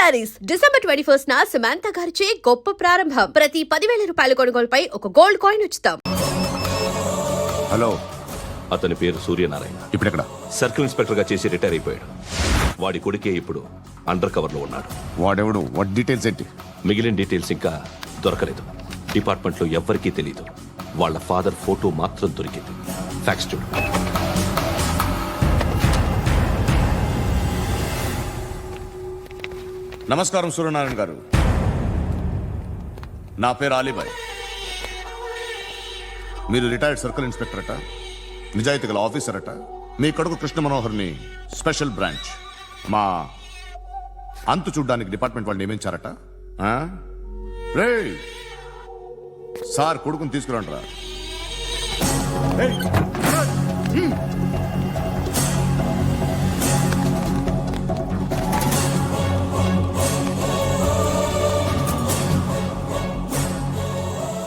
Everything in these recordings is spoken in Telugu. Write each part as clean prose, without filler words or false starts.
శారీస్ డిసెంబర్ 21 సమంత గారిచే గొప్ప ప్రారంభం. ప్రతి 10,000 రూపాయల కొనుగోలుపై ఒక గోల్డ్ కాయిన్ ఉచితం. హలో, అతని పేరు సూర్యనారాయణ. ఇప్పుడెక్కడ? సర్కిల్ ఇన్స్పెక్టర్ గా చేసి రిటైర్ అయిపోయాడు. వాడి కొడుకే ఇప్పుడు అండర్ కవర్ లో ఉన్నాడు. వాడెవడు? వాట్ డీటెయిల్స్ ఏంటి? మిగిలిన డీటెయిల్స్ ఇంకా దొరకలేదు. డిపార్ట్మెంట్ లో ఎవ్వరికీ తెలీదు. వాళ్ళ ఫాదర్ ఫోటో మాత్రం దొరికింది. ఫ్యాక్స్ చూడు. నమస్కారం సూర్యనారాయణ గారు. నా పేరు అలీబాయ్. మీరు రిటైర్డ్ సర్కిల్ ఇన్స్పెక్టర్ అట, నిజాయితీ గల ఆఫీసర్ అట. మీ కొడుకు కృష్ణ మనోహర్ని స్పెషల్ బ్రాంచ్ మా అంతు చూడ్డానికి డిపార్ట్మెంట్ వాళ్ళు నియమించారట. రే సార్, కొడుకుని తీసుకురండిరా.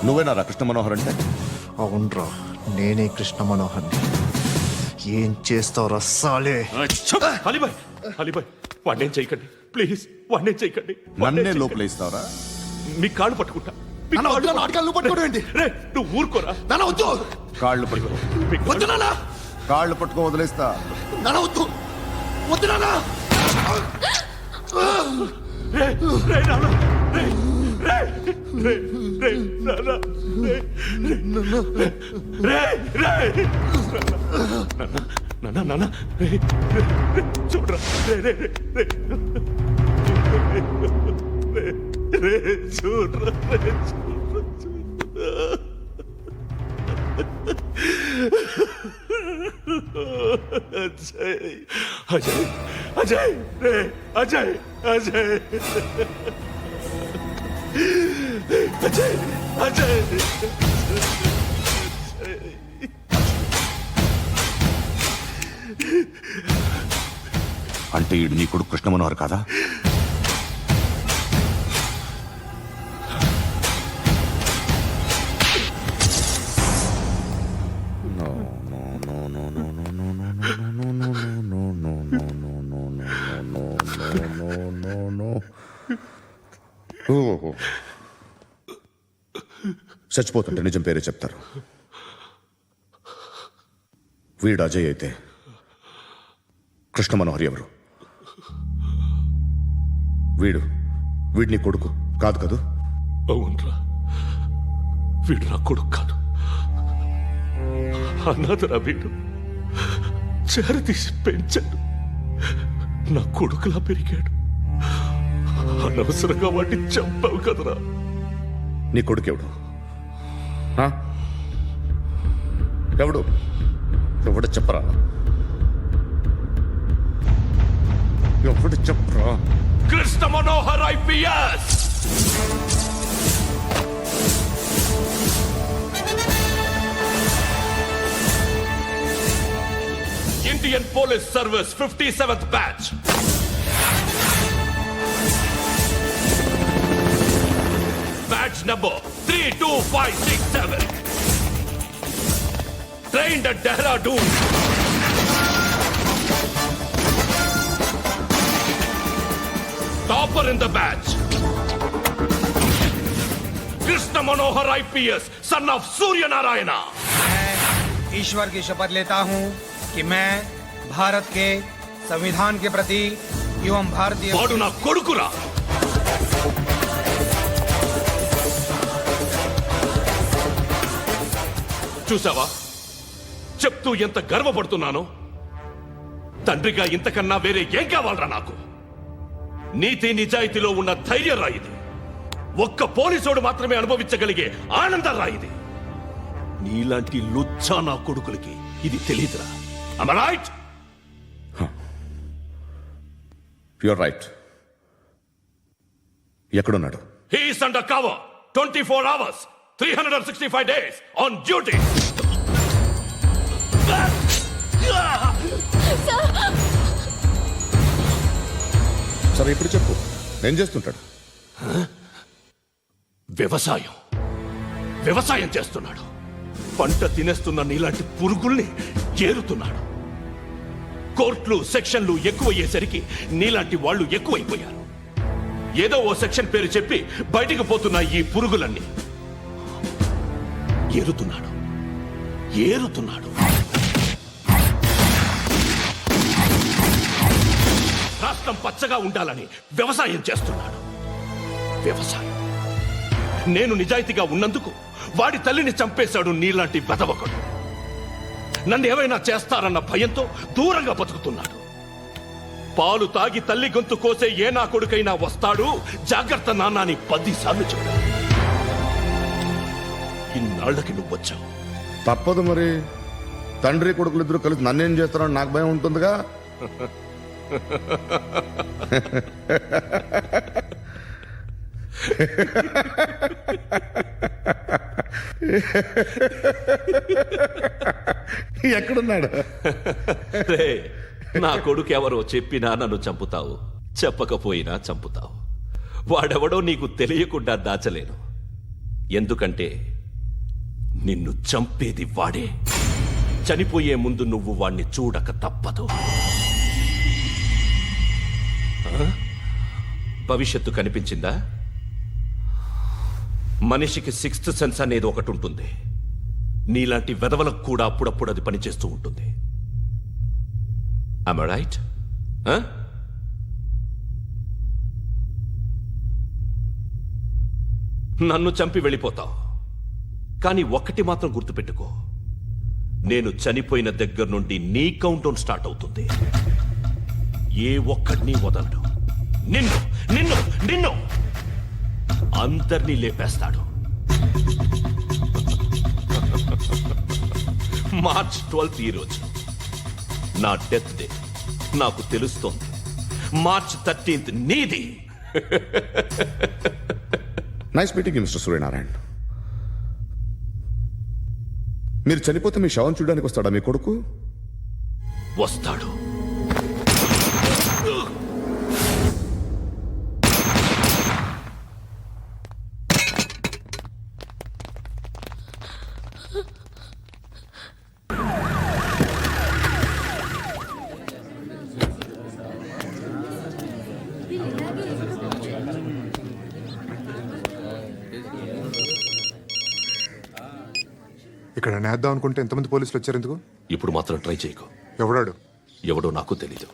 నువ్వేనా కృష్ణ మనోహర్ అంటే? అవునరా, నేనే కృష్ణ మనోహర్ని. ఏం చేస్తావు రస్సాలే? అలీబాయ్, అలీబాయ్, వాడినేం చేయకండి ప్లీజ్, వాడినేం చేయకండి. నన్నే లోపల ఇస్తావరా? మీ కాళ్ళు పట్టుకుంటా. నువ్వు ఊరుకోరా. కాళ్ళు పట్టుకో. కాళ్ళు పట్టుకో, వదిలేస్తా. చూడరా, చూడరా. అజయ్, అజయ్, అజయ్, రే అజయ్, అజయ్, అజయ్, అజయ్. అంటే ఈడు నీ కొడుకు కృష్ణ మనోహర్ కాదా? చచ్చిపోతుంటే నిజం పేరే చెప్తారు. వీడు అజయ్ అయితే కృష్ణ మనోహర్ ఎవరు? వీడిని కొడుకు కాదు కదూ? అవునరా, వీడు నా కొడుకు కాదు. అన్నదరా వీడు. చేరతీసి పెంచాడు. నా కొడుకులా పెరిగాడు. అనవసరంగా వాడిని చంపావు కదరా. నీ కొడుకు ఎవడు? ఎవడు? ఎవడు చెప్పరా? ఎవడు చెప్పరా? Krishna Manohar IPS. Indian police service 57th batch. Batch number 32567. Trained at Dehradun. Topper in the batch. Krishna Manohar IPS, son of Surya Narayana. मैं ईश्वर की शपथ लेता हूं कि मैं भारत के संविधान के प्रति एवं भारतीय వాడు నా కొడుకురా. చూసావా, చెప్తూ ఎంత గర్వపడుతున్నానో. తండ్రిగా ఇంతకన్నా వేరే ఏం కావాలరా నాకు? నీతి నిజాయితీలో ఉన్న ధైర్యం రాయిది. ఒక్క పోలీసోడు మాత్రమే అనుభవించగలిగే ఆనందం రాయిది. నీలాంటి లుచ్చా నా కొడుకులకి ఇది తెలీదురా. Am I right? You're right. ఎక్కడున్నాడు? He is under cover 24 hours 365 days on duty. సరే, ఇప్పుడు చెప్పు, ఏం చేస్తుంటాడు? వ్యవసాయం చేస్తున్నాడు. పంట తినేస్తున్న నీలాంటి పురుగుల్ని ఏరుతున్నాడు. కోర్టులు సెక్షన్లు ఎక్కువయ్యేసరికి నీలాంటి వాళ్ళు ఎక్కువైపోయారు. ఏదో ఓ సెక్షన్ పేరు చెప్పి బయటికి పోతున్న ఈ పురుగులన్నీ ఏరుతున్నాడు. రాష్ట్రం పచ్చగా ఉండాలని వ్యవసాయం చేస్తున్నాడు. వ్యవసాయం. నేను నిజాయితీగా ఉన్నందుకు వాడి తల్లిని చంపేశాడు నీలాంటి వెధవకుడు. నన్ను ఏమైనా చేస్తారన్న భయంతో దూరంగా బతుకుతున్నాడు. పాలు తాగి తల్లి గొంతు కోసే ఏ నా కొడుకైనా వస్తాడు. జాగ్రత్త నాన్న అని 10 సార్లు చెప్పాడు. ఇన్నాళ్లకి నువ్వు వచ్చావు. తప్పదు మరి. తండ్రి కొడుకులు ఇద్దరు కలిసి నన్నేం చేస్తారని నాకు భయం ఉంటుందిగా. ఎక్కడున్నాడు? రే, నా కొడుకు ఎవరో చెప్పినా నన్ను చంపుతావు, చెప్పకపోయినా చంపుతావు. వాడెవడో నీకు తెలియకుండా దాచలేను. ఎందుకంటే నిన్ను చంపేది వాడే. చనిపోయే ముందు నువ్వు వాణ్ణి చూడక తప్పదు. భవిష్యత్తు కనిపించిందా? మనిషికి 6th సెన్స్ అనేది ఒకటి ఉంటుంది. నీలాంటి వెధవలకు కూడా అప్పుడప్పుడు అది పనిచేస్తూ ఉంటుంది. Am I right? నన్ను చంపి వెళ్ళిపోతావు. కానీ ఒక్కటి మాత్రం గుర్తుపెట్టుకో, నేను చనిపోయిన దగ్గర నుండి నీ కౌంటౌన్ స్టార్ట్ అవుతుంది. ఏ ఒక్కడిని వదలడు. నిన్ను నిన్ను నిన్ను అందరినీ లేపేస్తాడు. మార్చ్ 12th ఈ రోజు నా డెత్ డే. నాకు తెలుస్తోంది. మార్చ్ 13th నీది. Nice meeting mister Suryanarayana. మీరు చనిపోతే మీ శవం చూడడానికి వస్తాడా మీ కొడుకు? వస్తాడు. ఇక్కడ నేద్దాం అనుకుంటే ఎంతమంది పోలీసులు వచ్చారు ఎందుకు? ఇప్పుడు మాత్రం ట్రై చేయకు. ఎవడాడు? ఎవడో నాకు తెలీదు.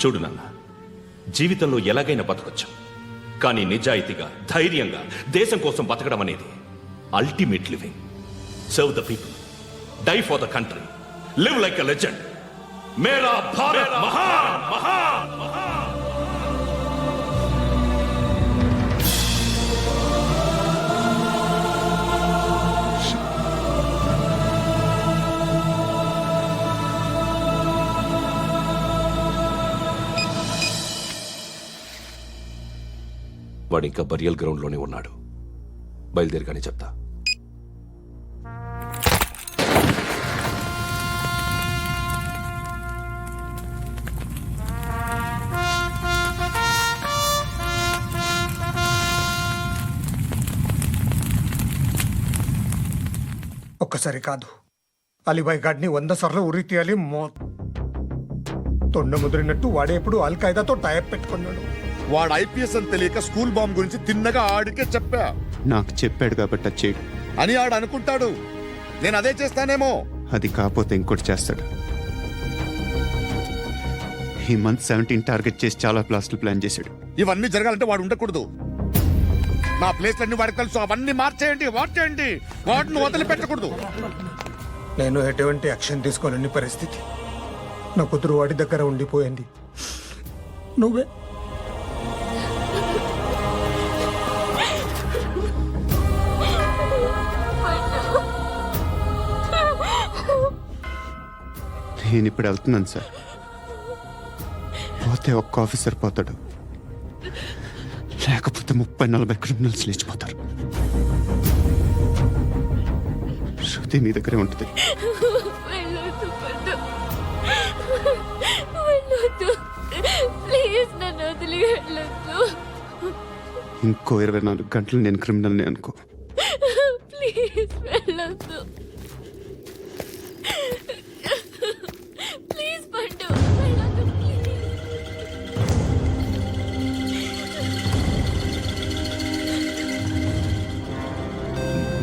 చూడు నాన్న, జీవితంలో ఎలాగైనా బతకొచ్చు. కానీ నిజాయితీగా, ధైర్యంగా దేశం కోసం బతకడం అనేది ultimate living. Serve the people, die for the country, live like a legend. మేరా భారత్ మహాన్ మహాన్ మహాన్. వాడు ఇంకా బరియల్ గ్రౌండ్లోనే ఉన్నాడు. బయలుదేరగానే చెప్తా. ఒక్కసారి కాదు, అలీబాయ్ గాడిని 100 సార్లు ఉరి తీయాలి. తొండ ముదిరినట్టు వాడే ఎప్పుడు అల్ ఖైదాతో టైప్ పెట్టుకున్నాడు. వాడు ఐపీఎస్ అని తెలియక స్కూల్ బాంబ్ గురించి తిన్నగా ఆడికే చెప్పా నాకు చెప్పాడు కాబట్టి అది చేయడు. అని ఆడు అనుకుంటాడు. నేను అదే చేస్తానేమో. అది కాకపోతే ఇంకోటి చేస్తాడు. ఈ మంత్ 17 టార్గెట్ చేసి చాలా బ్లాస్టులు ప్లాన్ చేశాడు. ఇవన్నీ జరగాలంటే వాడు ఉండకూడదు. నా ప్లేస్లన్నీ వాడికి తెలుసు. అవన్నీ మార్చేయండి, మార్చేయండి. వాటిని వదిలిపెట్టకూడదు. నేను ఎటువంటి యాక్షన్ తీసుకోలేని పరిస్థితి. నా కూతురు వాడి దగ్గర ఉండిపోయింది. నువ్వే నేను ఇప్పుడు వెళ్తున్నాను సార్. పోతే ఒక్క ఆఫీసర్ పోతాడు, లేకపోతే 30-40 క్రిమినల్స్ లేచిపోతారు. శృతి మీ దగ్గరే ఉంటుంది. వెళ్ళొద్దు పద్దు, వెళ్ళొద్దు ప్లీజ్, నన్ను వదిలి వెళ్ళొద్దు. ఇంకో 24 గంటలు నేను క్రిమినల్ని అనుకో. ప్లీజ్ వెళ్ళొద్దు, ప్లీజ్ పద్దు వెళ్ళొద్దు ప్లీజ్.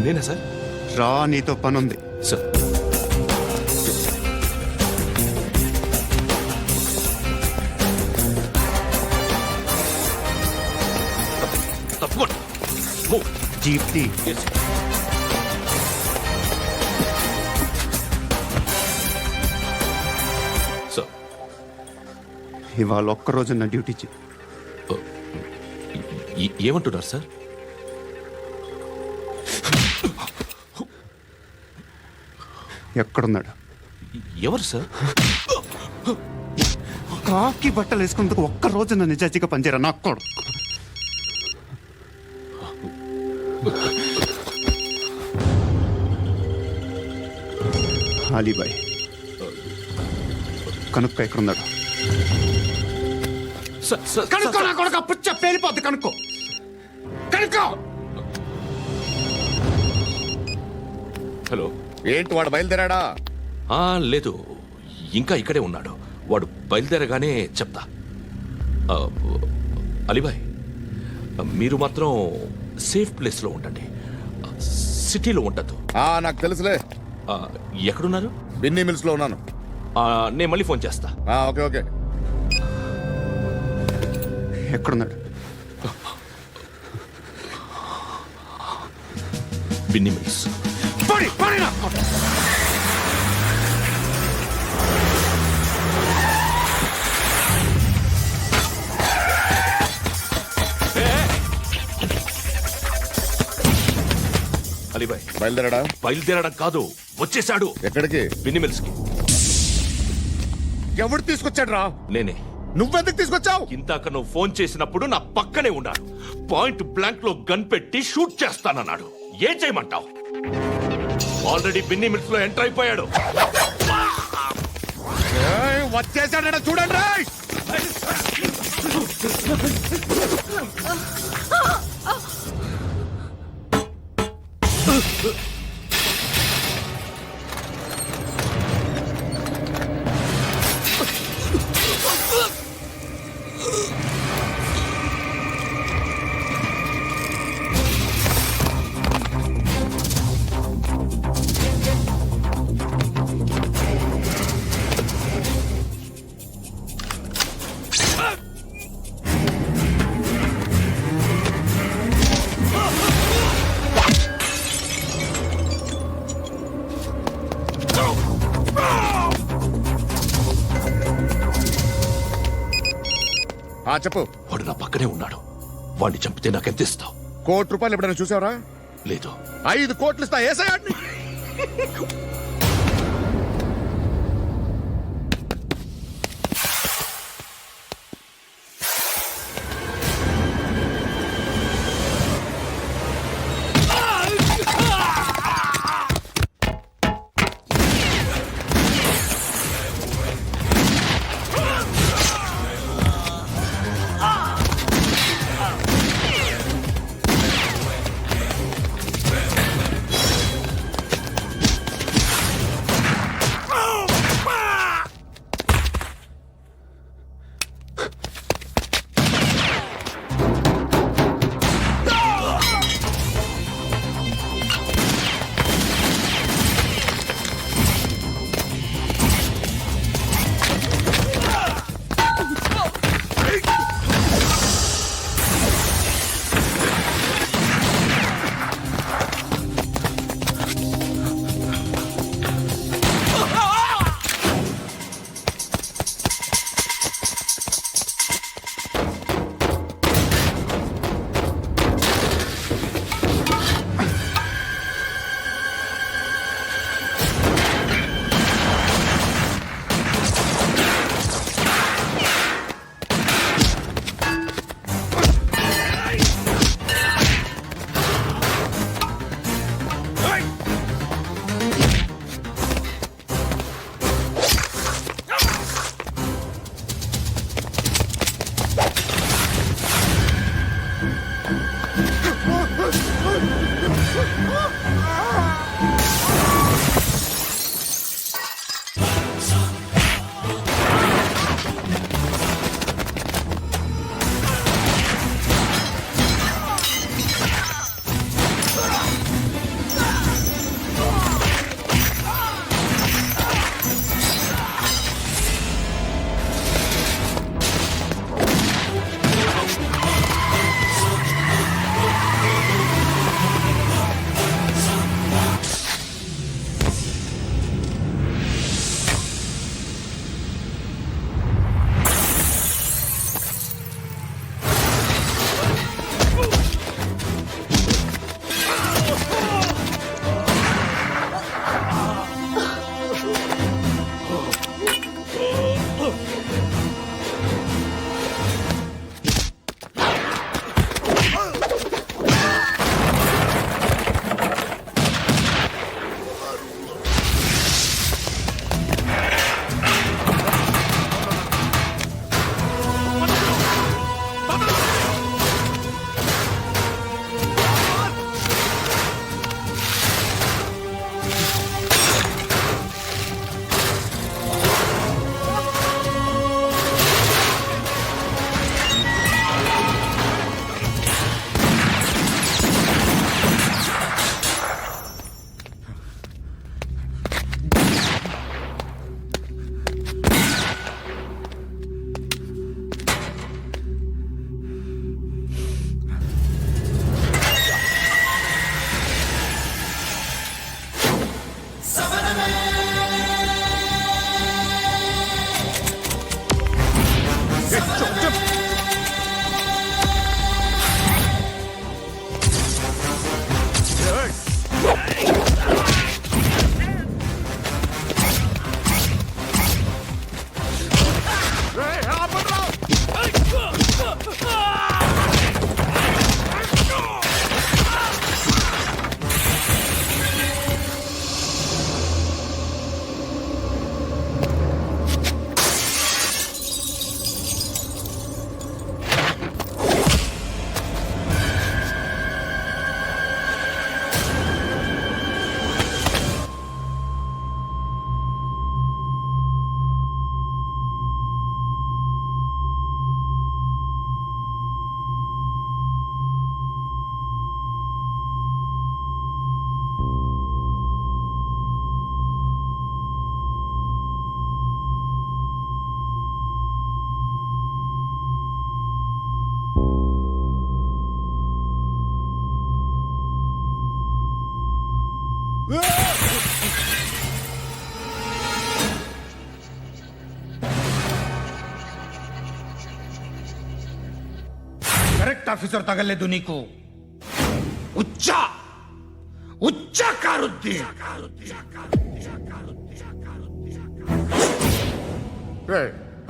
నేనా సార్? రా, నీతో పని ఉంది. సార్ తప్పకుండా జీప్తి సార్. ఇవాళ ఒక్కరోజు నా డ్యూటీ చేయి. ఏమంటున్నారు సార్? ఎక్కడున్నాడు? ఎవరు సార్? కాకి బట్టలు వేసుకున్నందుకు ఒక్కరోజు నా నిజాజీగా పనిచేయరా నాకు కొడుకు. అలీబాయ్ కనుక్క ఎక్కడున్నాడు? కనుక్కో నా కొడుకు. పుచ్చ పేలిపోద్ది. కనుక్కో, కనుక్కో. హలో. ఏంటి వాడు బయలుదేరాడా? లేదు, ఇంకా ఇక్కడే ఉన్నాడు. వాడు బయలుదేరగానే చెప్తా. అలీబాయ్, మీరు మాత్రం సేఫ్ ప్లేస్లో ఉండండి, సిటీలో ఉండద్దు. నాకు తెలుసులే. ఎక్కడున్నారు? బిన్నీ మిల్స్ లో ఉన్నాను. నేను మళ్ళీ ఫోన్ చేస్తా. Okay okay. ఎక్కడున్నాడు? బిన్నీ మిల్స్. అలీబాయ్ బయలుదేరాడా? బయలుదేరడం కాదు, వచ్చేశాడు. ఎక్కడికి? బిన్నీ మిల్స్ కి. ఎవడు తీసుకొచ్చాడు రా? నేనే. నువ్వెందుకు తీసుకొచ్చావు? ఇందాక నువ్వు ఫోన్ చేసినప్పుడు నా పక్కనే ఉన్నాడు. పాయింట్ బ్లాంక్ లో గన్ పెట్టి షూట్ చేస్తానన్నాడు. ఏం చేయమంటావు? ఆల్రెడీ బిన్నీ మిల్స్ లో ఎంటర్ అయిపోయాడు. వచ్చేసాడ చూడండి. చెప్పు. వాడు నా పక్కనే ఉన్నాడు. వాడిని చంపితే నాకెంత ఇస్తావు? ₹1 కోటి ఎప్పుడైనా చూసావరా? లేదు. 5 కోట్లు ఇస్తా. ఏసయాడిని. करेक्ट ऑफिसर तगल्ले दुनी को उच्चा उच्चा कारुद्दी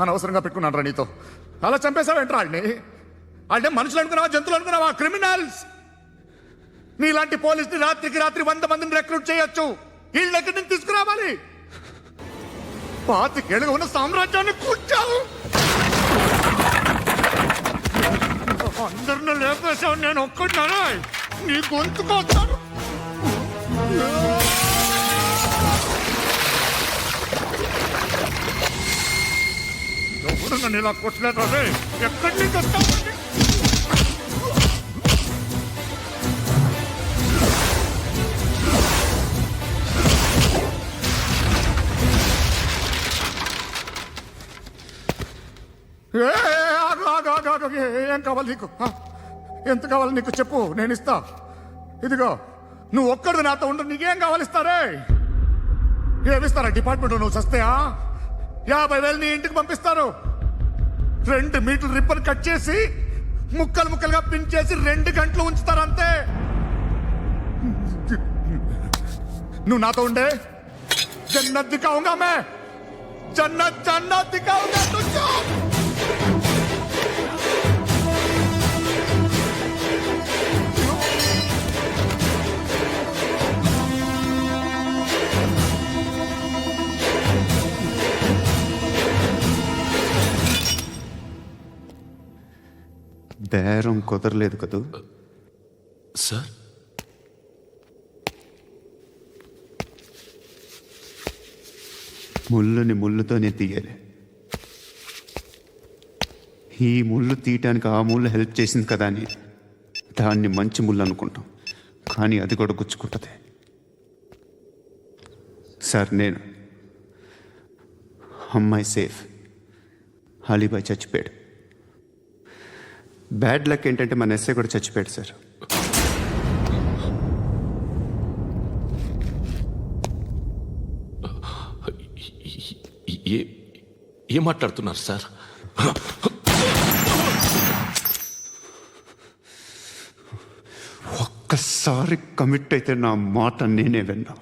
అనవసరంగా పెట్టుకున్నాను రా నీతో అలా చంపేశావేంట్రా ఆడిని అంటే మనుషులు అనుకున్నావా జంతువులు అనుకున్నావా క్రిమినల్స్ నీలాంటి పోలీసుని రాత్రికి రాత్రి 100 మందిని రిక్రూట్ చేయొచ్చు వీళ్ళు ఎక్కడి నుంచి తీసుకురావాలి 25 ఏళ్ళుగా ఉన్న సామ్రాజ్యాన్ని కూర్చావు అందరిని లేపేశావు నేను ఒక్కడినారా నీ గొంతుకొస్తాను ఎవరు నన్ను ఇలా కొట్టలేదా ఎక్కడి నుంచి వస్తావు ఏం కావాలి నీకు ఎంత కావాలి నీకు చెప్పు నేను ఇస్తా ఇదిగో నువ్వు ఒక్కడు నాతో ఉండు నీకేం కావాలి ఇస్తారే ఏమిస్తారా డిపార్ట్మెంట్ నువ్వు చస్తేయా 50,000 నీ ఇంటికి పంపిస్తారు 2 మీటర్లు రిబ్బన్ కట్ చేసి ముక్కలు ముక్కలుగా పిన్ చేసి 2 గంటలు ఉంచుతారు అంతే నువ్వు నాతో ఉండే జన్నత్ దిఖాऊंगा मैं जन्नत जन्नत दिखाऊंगा तुझको బేరం కుదరలేదు కదూ సార్ ముళ్ళుని ముళ్ళుతోనే తీయాలి ఈ ముళ్ళు తీయటానికి ఆ ముళ్ళు హెల్ప్ చేసింది కదా అని దాన్ని మంచి ముళ్ళు అనుకుంటాం కానీ అది కూడా గుచ్చుకుంటుంది సార్ నేను అమ్మాయి సేఫ్ అలీబాయ్ చచ్చిపోయాడు బ్యాడ్ లక్ ఏంటంటే మన ఎస్ఐ కూడా చచ్చిపోయాడు సార్ ఏం మాట్లాడుతున్నారు సార్ ఒక్కసారి కమిట్ అయితే నా మాట నేనే విన్నా